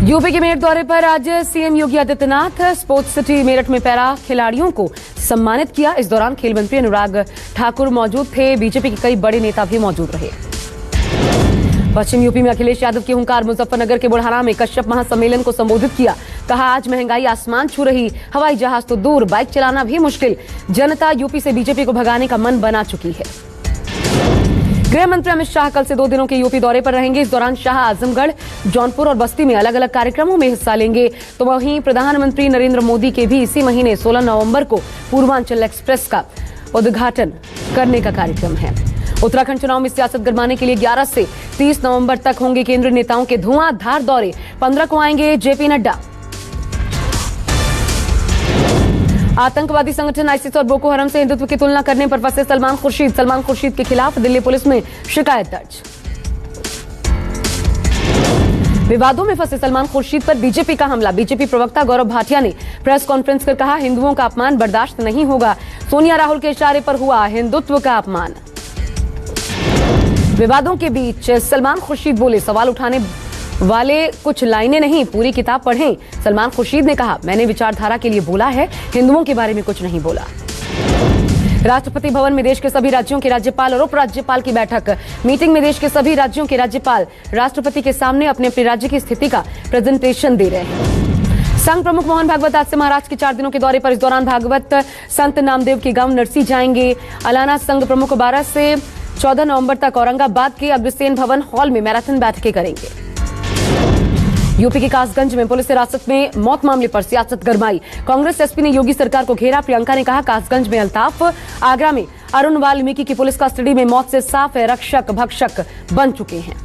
UP के मेरठ दौरे पर आज CM Yogi Adityanath sports city Meerut में पैरा खिलाड़ियों को सम्मानित किया। इस दौरान खेल मंत्री अनुराग ठाकुर मौजूद थे। बीजेपी के कई बड़े नेता भी मौजूद रहे। पश्चिम यूपी में अखिलेश यादव की हुंकार। मुजफ्फरनगर के बुढ़ाना में कश्यप महासम्मेलन को संबोधित किया। कहा, आज महंगाई आसमान छू रही, हवाई जहाज तो दूर, बाइक चलाना भी मुश्किल। जनता यूपी से बीजेपी को भगाने का मन बना चुकी है। गृह मंत्री अमित शाह कल से 2 दिनों के यूपी दौरे पर रहेंगे। इस दौरान शाह आजमगढ़, जौनपुर और बस्ती में अलग अलग कार्यक्रमों में हिस्सा लेंगे। तो वहीं प्रधानमंत्री नरेंद्र मोदी के भी इसी महीने 16 नवंबर को पूर्वांचल एक्सप्रेस का उद्घाटन करने का कार्यक्रम है। उत्तराखंड चुनाव में सियासत गरमाने के लिए 11 से 30 नवंबर तक होंगे केंद्रीय नेताओं के धुआंधार दौरे। 15 को आएंगे जेपी नड्डा। आतंकवादी संगठन आईसिस और बोको हरम से हिंदुत्व की तुलना करने पर फंसे सलमान खुर्शीद के खिलाफ दिल्ली पुलिस में शिकायत दर्ज। विवादों में फंसे सलमान खुर्शीद पर बीजेपी का हमला। बीजेपी प्रवक्ता गौरव भाटिया ने प्रेस कॉन्फ्रेंस कर कहा, हिंदुओं का अपमान बर्दाश्त नहीं होगा। सोनिया राहुल के इशारे पर हुआ हिंदुत्व का अपमान। विवादों के बीच सलमान खुर्शीद बोले, सवाल उठाने वाले कुछ लाइनें नहीं, पूरी किताब पढ़ें। सलमान खुर्शीद ने कहा, मैंने विचारधारा के लिए बोला है, हिंदुओं के बारे में कुछ नहीं बोला। राष्ट्रपति भवन में देश के सभी राज्यों के राज्यपाल और उपराज्यपाल की बैठक। मीटिंग में देश के सभी राज्यों के राज्यपाल राष्ट्रपति के सामने अपने अपने राज्य की स्थिति का प्रेजेंटेशन दे रहे हैं। संघ प्रमुख मोहन भागवत आज से महाराष्ट्र के 4 दिनों के दौरे पर। इस दौरान भागवत संत नामदेव के गांव नरसी जाएंगे। अलाना संघ प्रमुख 12 से 14 नवंबर तक औरंगाबाद के अग्रसेन भवन हॉल में मैराथन बैठकें करेंगे। यूपी के कासगंज में पुलिस हिरासत में मौत मामले पर सियासत गरमाई। कांग्रेस एसपी ने योगी सरकार को घेरा। प्रियंका ने कहा, कासगंज में अल्ताफ, आगरा में अरुण वाल्मीकि की पुलिस कस्टडी में मौत से साफ है, रक्षक भक्षक बन चुके हैं।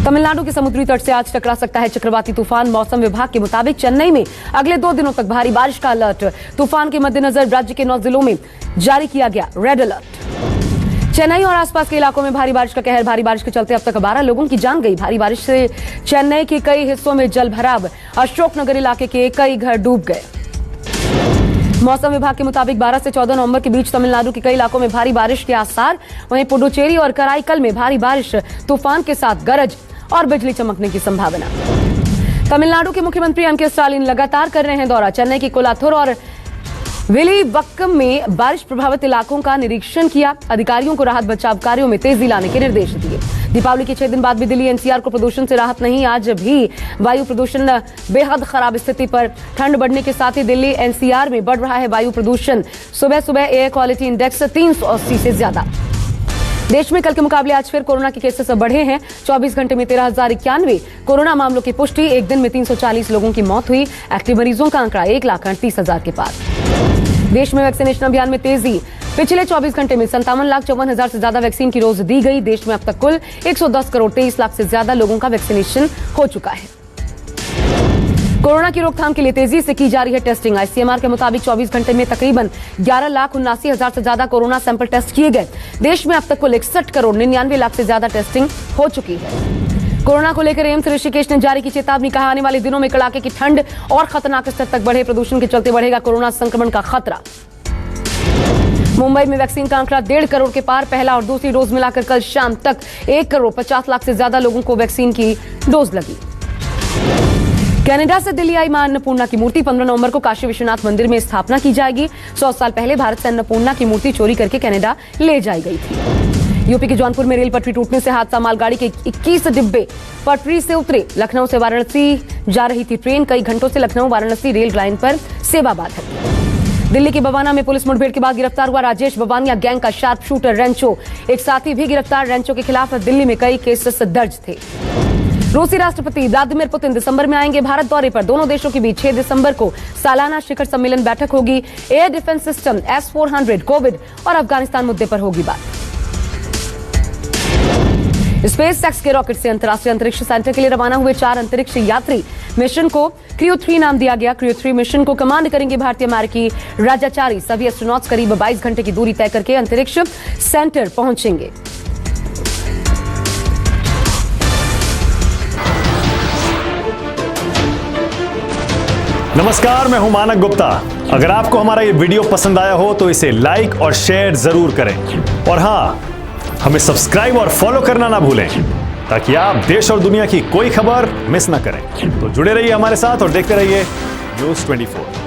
तमिलनाडु के समुद्री तट से आज टकरा सकता है चक्रवाती तूफान। मौसम विभाग के मुताबिक चेन्नई में अगले 2 दिनों तक भारी बारिश का अलर्ट। तूफान के मद्देनजर राज्य के 9 जिलों में जारी किया गया रेड अलर्ट। चेन्नई और आसपास के इलाकों में भारी बारिश का कहर। भारी बारिश के चलते अब तक 12 लोगों की जान गई। भारी बारिश से चेन्नई के कई हिस्सों में जल भराव। अशोकनगर इलाके के कई घर डूब गए। मौसम विभाग के मुताबिक 12 से 14 नवंबर के बीच तमिलनाडु के कई इलाकों में भारी बारिश के आसार। वहीं पुडुचेरी और कराईकल में भारी बारिश, तूफान के साथ गरज और बिजली चमकने की संभावना। तमिलनाडु के मुख्यमंत्री एम के स्टालिन लगातार कर रहे हैं दौरा। चेन्नई के कोलाथुर और विलीवक्कम में बारिश प्रभावित इलाकों का निरीक्षण किया। अधिकारियों को राहत बचाव कार्यों में तेजी लाने के निर्देश दिए। दीपावली के 6 दिन बाद भी दिल्ली एनसीआर को प्रदूषण से राहत नहीं। आज भी वायु प्रदूषण बेहद खराब स्थिति पर। ठंड बढ़ने के साथ ही दिल्ली एनसीआर में बढ़ रहा है वायु प्रदूषण। सुबह सुबह एयर क्वालिटी इंडेक्स 380 से ज्यादा। देश में कल के मुकाबले आज फिर कोरोना के केसेस बढ़े हैं। 24 घंटे में 13,091 कोरोना मामलों की पुष्टि। एक दिन में 340 लोगों की मौत हुई। एक्टिव मरीजों का आंकड़ा 1,38,000 के पार। देश में वैक्सीनेशन अभियान में तेजी। पिछले 24 घंटे में 57,54,000 से ज्यादा वैक्सीन की डोज दी गई। देश में अब तक कुल 110 करोड़ 23 लाख से ज्यादा लोगों का वैक्सीनेशन हो चुका है। कोरोना की रोकथाम के लिए तेजी से की जा रही है टेस्टिंग। आईसीएमआर के मुताबिक 24 घंटे में तकरीबन 11,79,000 से ज्यादा कोरोना सैंपल टेस्ट किए गए। देश में अब तक कुल 61 करोड़ 99 लाख से ज्यादा टेस्टिंग हो चुकी है। कोरोना को लेकर एम्स ऋषिकेश ने जारी की चेतावनी। कहा, आने वाले दिनों में कड़ाके की ठंड और खतरनाक स्तर तक बढ़े। प्रदूषण के चलते बढ़ेगा कोरोना संक्रमण का खतरा। मुंबई में वैक्सीन का आंकड़ा 1.5 करोड़ के पार। पहला और दूसरी डोज मिलाकर कल शाम तक 1 करोड़ 50 लाख से ज्यादा लोगों को वैक्सीन की डोज लगी। कनाडा से दिल्ली आई मां अन्नपूर्णा की मूर्ति। 15 नवंबर को काशी विश्वनाथ मंदिर में स्थापना की जाएगी। 100 साल पहले भारत से अन्नपूर्णा की मूर्ति चोरी करके कनाडा ले जाई गई थी। यूपी के जौनपुर में रेल पटरी टूटने से हादसा। मालगाड़ी के 21 डिब्बे पटरी से उतरे। लखनऊ से वाराणसी जा रही थी ट्रेन। कई घंटों से लखनऊ वाराणसी रेल लाइन पर सेवा बाधित। दिल्ली के बवाना में पुलिस मुठभेड़ के बाद गिरफ्तार हुआ राजेश बवानिया गैंग का शार्प शूटर रेंचो। एक साथी भी गिरफ्तार। रेंचो के खिलाफ दिल्ली में कई केसेस दर्ज थे। रूसी राष्ट्रपति व्लादिमीर पुतिन दिसंबर में आएंगे भारत दौरे पर। दोनों देशों के बीच 6 दिसंबर को सालाना शिखर सम्मेलन बैठक होगी। Air defence system S-400, Covid और अफगानिस्तान मुद्दे पर होगी बात। स्पेस एक्स के रॉकेट से अंतर्राष्ट्रीय अंतरिक्ष सेंटर के लिए रवाना हुए 4 अंतरिक्ष यात्री। मिशन को क्रू 3 नाम दिया गया। क्रू 3 मिशन को कमांड करेंगे भारतीय अमेरिकी राजाचारी। सभी एस्ट्रोनॉट्स करीब 22 घंटे की दूरी तय करके अंतरिक्ष सेंटर पहुंचेंगे। नमस्कार, मैं हूं मानक गुप्ता। अगर आपको हमारा ये वीडियो पसंद आया हो तो इसे लाइक और शेयर जरूर करें। और हां, हमें सब्सक्राइब और फॉलो करना ना भूलें। ताकि आप देश और दुनिया की कोई खबर मिस ना करें। तो जुड़े रहिए हमारे साथ और देखते रहिए न्यूज़ 24।